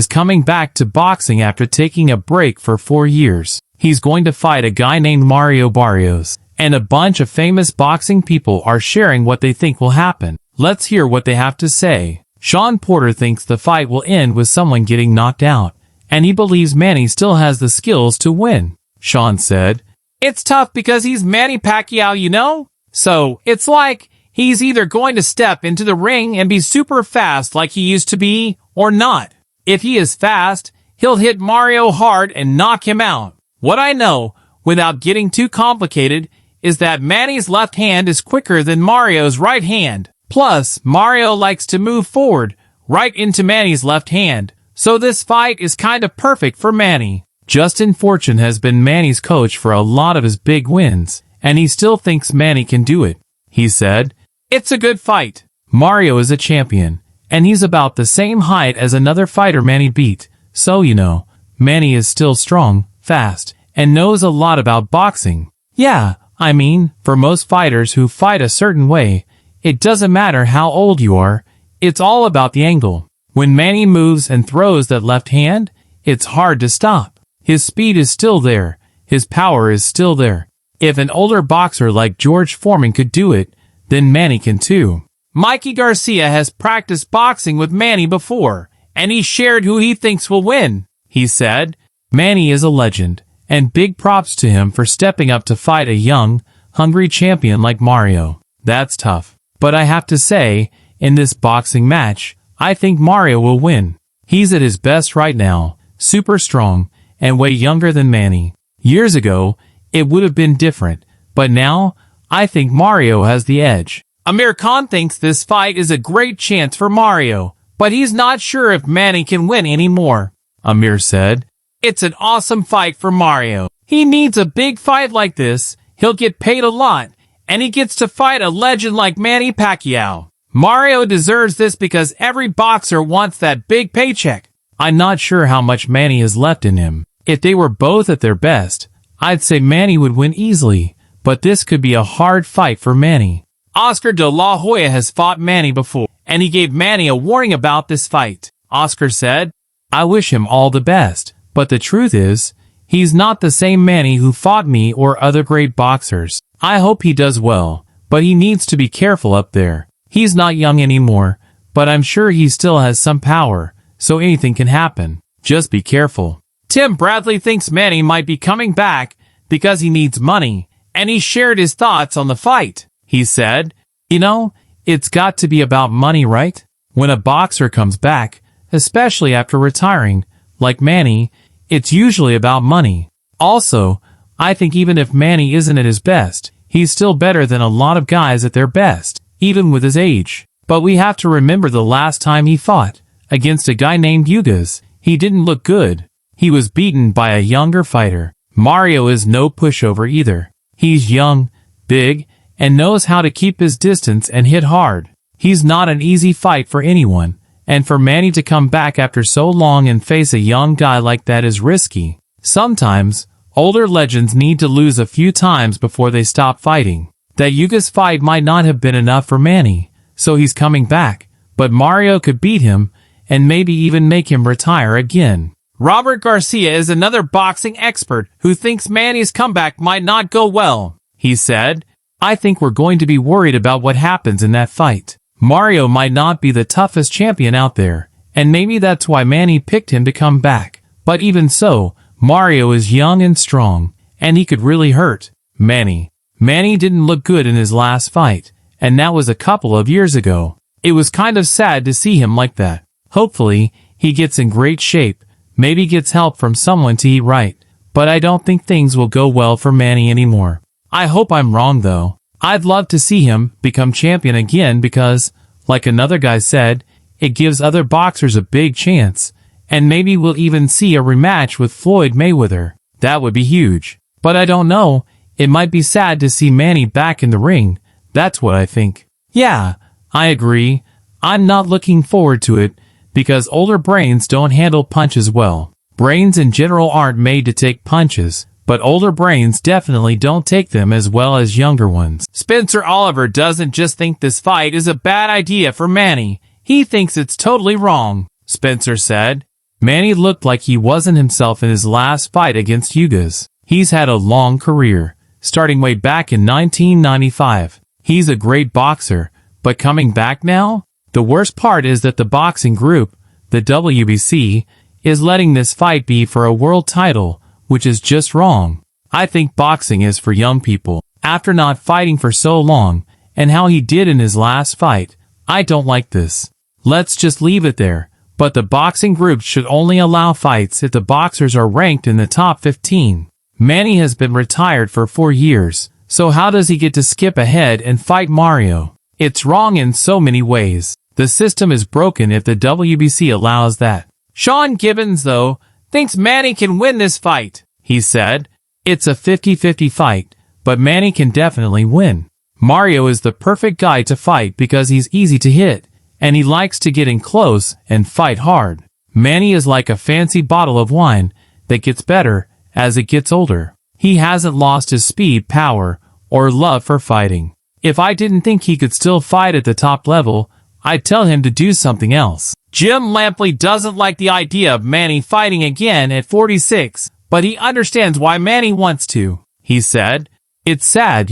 is coming back to boxing after taking a break for 4 years. He's going to fight a guy named Mario Barrios, and a bunch of famous boxing people are sharing what they think will happen. Let's hear what they have to say. Sean Porter thinks the fight will end with someone getting knocked out, and he believes Manny still has the skills to win. Sean said, "It's tough because he's Manny Pacquiao, you know? So, it's like he's either going to step into the ring and be super fast like he used to be, or not. If he is fast, he'll hit Mario hard and knock him out. What I know, without getting too complicated, is that Manny's left hand is quicker than Mario's right hand. Plus, Mario likes to move forward, right into Manny's left hand. So this fight is kind of perfect for Manny." Justin Fortune has been Manny's coach for a lot of his big wins, and he still thinks Manny can do it. He said, "It's a good fight. Mario is a champion, and he's about the same height as another fighter Manny beat. So, you know, Manny is still strong, fast, and knows a lot about boxing. Yeah, I mean, for most fighters who fight a certain way, it doesn't matter how old you are, it's all about the angle. When Manny moves and throws that left hand, it's hard to stop. His speed is still there. His power is still there. If an older boxer like George Foreman could do it, then Manny can too." Mikey Garcia has practiced boxing with Manny before, and he shared who he thinks will win. He said, "Manny is a legend, and big props to him for stepping up to fight a young, hungry champion like Mario. That's tough. But I have to say, in this boxing match, I think Mario will win. He's at his best right now, super strong, and way younger than Manny. Years ago, it would have been different, but now, I think Mario has the edge." Amir Khan thinks this fight is a great chance for Mario, but he's not sure if Manny can win anymore. Amir said, "It's an awesome fight for Mario. He needs a big fight like this, he'll get paid a lot, and he gets to fight a legend like Manny Pacquiao. Mario deserves this because every boxer wants that big paycheck." I'm not sure how much Manny has left in him. If they were both at their best, I'd say Manny would win easily, but this could be a hard fight for Manny. Oscar de la Hoya has fought Manny before, and he gave Manny a warning about this fight. Oscar said, "I wish him all the best, but the truth is, he's not the same Manny who fought me or other great boxers. I hope he does well, but he needs to be careful up there. He's not young anymore, but I'm sure he still has some power, so anything can happen. Just be careful." Tim Bradley thinks Manny might be coming back because he needs money, and he shared his thoughts on the fight. He said, "You know, it's got to be about money, right? When a boxer comes back, especially after retiring, like Manny, it's usually about money. Also, I think even if Manny isn't at his best, he's still better than a lot of guys at their best, even with his age. But we have to remember the last time he fought, against a guy named Yugas, he didn't look good. He was beaten by a younger fighter. Mario is no pushover either. He's young, big, and knows how to keep his distance and hit hard. He's not an easy fight for anyone, and for Manny to come back after so long and face a young guy like that is risky. Sometimes, older legends need to lose a few times before they stop fighting. That Yugas fight might not have been enough for Manny, so he's coming back, but Mario could beat him, and maybe even make him retire again." Robert Garcia is another boxing expert who thinks Manny's comeback might not go well. He said, "I think we're going to be worried about what happens in that fight. Mario might not be the toughest champion out there, and maybe that's why Manny picked him to come back. But even so, Mario is young and strong, and he could really hurt Manny. Manny didn't look good in his last fight, and that was a couple of years ago. It was kind of sad to see him like that. Hopefully, he gets in great shape, maybe gets help from someone to eat right, but I don't think things will go well for Manny anymore. I hope I'm wrong though. I'd love to see him become champion again because, like another guy said, it gives other boxers a big chance, and maybe we'll even see a rematch with Floyd Mayweather. That would be huge. But I don't know, it might be sad to see Manny back in the ring. That's what I think." Yeah, I agree. I'm not looking forward to it, because older brains don't handle punches well. Brains in general aren't made to take punches, but older brains definitely don't take them as well as younger ones. Spencer Oliver doesn't just think this fight is a bad idea for Manny, he thinks it's totally wrong. Spencer said, Manny looked like he wasn't himself in his last fight against Yugas. He's had a long career, starting way back in 1995. He's a great boxer, but coming back now? The worst part is that the boxing group, the WBC, is letting this fight be for a world title, which is just wrong. I think boxing is for young people. After not fighting for so long, and how he did in his last fight, I don't like this. Let's just leave it there. But the boxing group should only allow fights if the boxers are ranked in the top 15. Manny has been retired for 4 years, so how does he get to skip ahead and fight Mario? It's wrong in so many ways. The system is broken if the WBC allows that. Sean Gibbons, though, thinks Manny can win this fight. He said, "It's a 50-50 fight, but Manny can definitely win. Mario is the perfect guy to fight because he's easy to hit, and he likes to get in close and fight hard. Manny is like a fancy bottle of wine that gets better as it gets older. He hasn't lost his speed, power, or love for fighting. If I didn't think he could still fight at the top level, I'd tell him to do something else." Jim Lampley doesn't like the idea of Manny fighting again at 46, but he understands why Manny wants to. He said, "It's sad,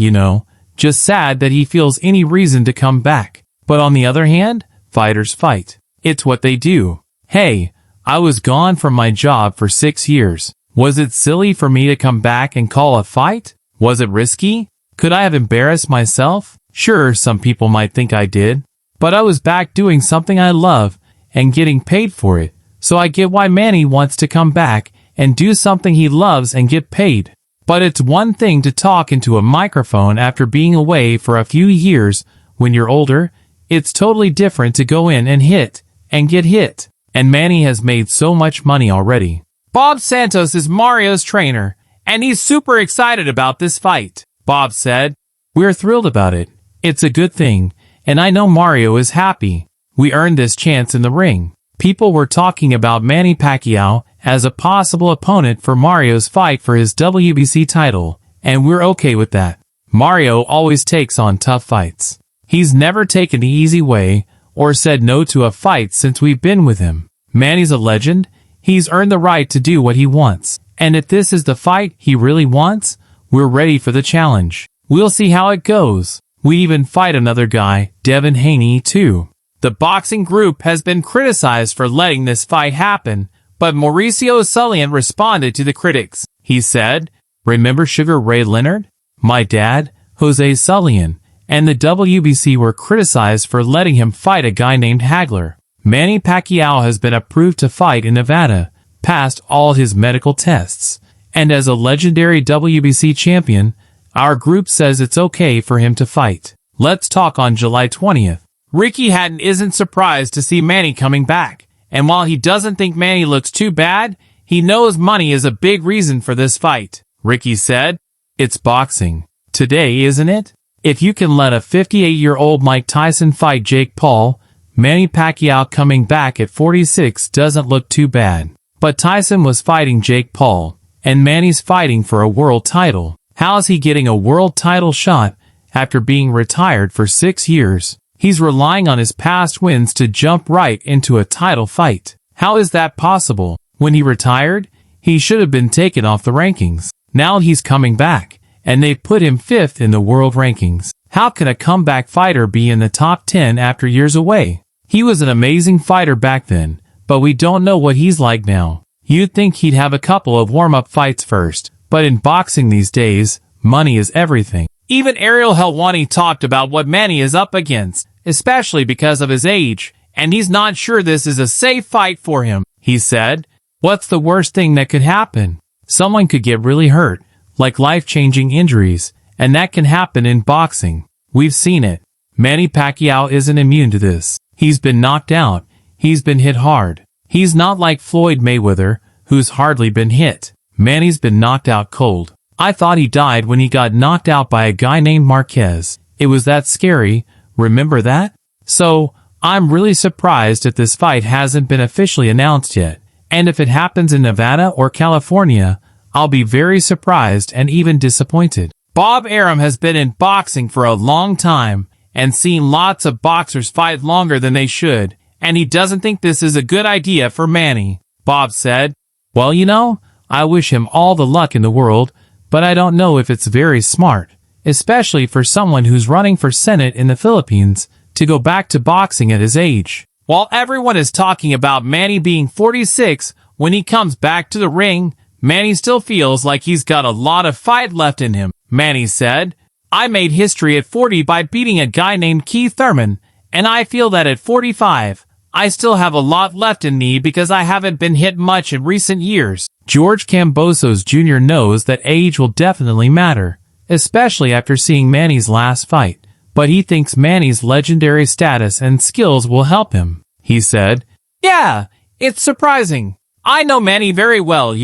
just sad that he feels any reason to come back. But on the other hand, fighters fight. It's what they do. Hey, I was gone from my job for 6 years. Was it silly for me to come back and call a fight? Was it risky? Could I have embarrassed myself? Sure, some people might think I did. But I was back doing something I love and getting paid for it. So I get why Manny wants to come back and do something he loves and get paid. But it's one thing to talk into a microphone after being away for a few years when you're older. It's totally different to go in and hit and get hit. And Manny has made so much money already." Bob Santos is Mario's trainer, and he's super excited about this fight. Bob said, "We're thrilled about it. It's a good thing, and I know Mario is happy. We earned this chance in the ring." People were talking about Manny Pacquiao as a possible opponent for Mario's fight for his WBC title, and we're okay with that. Mario always takes on tough fights. He's never taken the easy way or said no to a fight since we've been with him. Manny's a legend. He's earned the right to do what he wants. And if this is the fight he really wants, we're ready for the challenge. We'll see how it goes. We even fight another guy, Devin Haney, too. The boxing group has been criticized for letting this fight happen, but Mauricio Sullivan responded to the critics. He said, "Remember Sugar Ray Leonard? My dad, Jose Sullivan, and the WBC were criticized for letting him fight a guy named Hagler. Manny Pacquiao has been approved to fight in Nevada, passed all his medical tests, and as a legendary WBC champion, our group says it's okay for him to fight." Let's talk on July 20th. Ricky Hatton isn't surprised to see Manny coming back, and while he doesn't think Manny looks too bad, he knows money is a big reason for this fight. Ricky said, "It's boxing. Today, isn't it? If you can let a 58-year-old Mike Tyson fight Jake Paul, Manny Pacquiao coming back at 46 doesn't look too bad. But Tyson was fighting Jake Paul, and Manny's fighting for a world title. How's he getting a world title shot after being retired for 6 years? He's relying on his past wins to jump right into a title fight. How is that possible? When he retired, he should have been taken off the rankings. Now he's coming back, and they've put him 5th in the world rankings. How can a comeback fighter be in the top 10 after years away? He was an amazing fighter back then, but we don't know what he's like now. You'd think he'd have a couple of warm-up fights first, but in boxing these days, money is everything. Even Ariel Helwani talked about what Manny is up against, especially because of his age, and he's not sure this is a safe fight for him. He said, "What's the worst thing that could happen? Someone could get really hurt, like life-changing injuries, and that can happen in boxing. We've seen it. Manny Pacquiao isn't immune to this. He's been knocked out. He's been hit hard. He's not like Floyd Mayweather, who's hardly been hit. Manny's been knocked out cold. I thought he died when he got knocked out by a guy named Marquez. It was that scary, remember that? So, I'm really surprised that this fight hasn't been officially announced yet. And if it happens in Nevada or California, I'll be very surprised and even disappointed." Bob Arum has been in boxing for a long time and seen lots of boxers fight longer than they should, and he doesn't think this is a good idea for Manny. Bob said. Well, I wish him all the luck in the world, but I don't know if it's very smart, especially for someone who's running for Senate in the Philippines, to go back to boxing at his age. While everyone is talking about Manny being 46 when he comes back to the ring, Manny still feels like he's got a lot of fight left in him. Manny said, I made history at 40 by beating a guy named Keith Thurman, and I feel that at 45, I still have a lot left in me because I haven't been hit much in recent years. George Kambosos Jr. knows that age will definitely matter, especially after seeing Manny's last fight, but he thinks Manny's legendary status and skills will help him. He said, Yeah, it's surprising. I know Manny very well,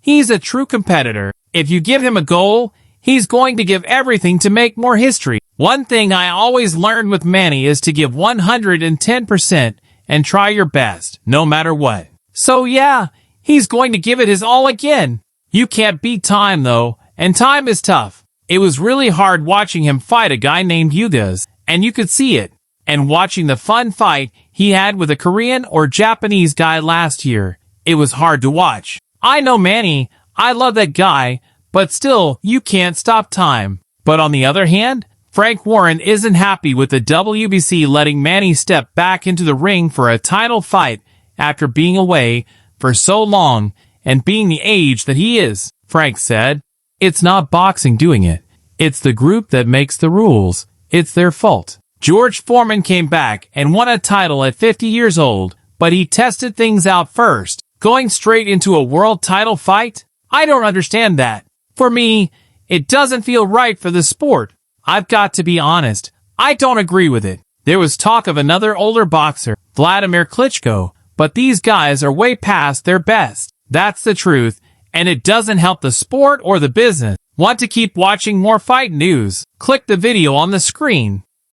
He's a true competitor. If you give him a goal, he's going to give everything to make more history. One thing I always learned with Manny is to give 110% and try your best, no matter what. So yeah, he's going to give it his all again. You can't beat time though, and time is tough. It was really hard watching him fight a guy named Yugas, and you could see it. And watching the fun fight he had with a Korean or Japanese guy last year, it was hard to watch. I know Manny, I love that guy, but still, you can't stop time. But on the other hand, Frank Warren isn't happy with the WBC letting Manny step back into the ring for a title fight after being away for so long and being the age that he is. Frank said, It's not boxing doing it. It's the group that makes the rules. It's their fault. George Foreman came back and won a title at 50 years old, but he tested things out first, going straight into a world title fight. I don't understand that. For me, it doesn't feel right for the sport. I've got to be honest, I don't agree with it. There was talk of another older boxer, Vladimir Klitschko, but these guys are way past their best. That's the truth, and it doesn't help the sport or the business. Want to keep watching more fight news? Click the video on the screen.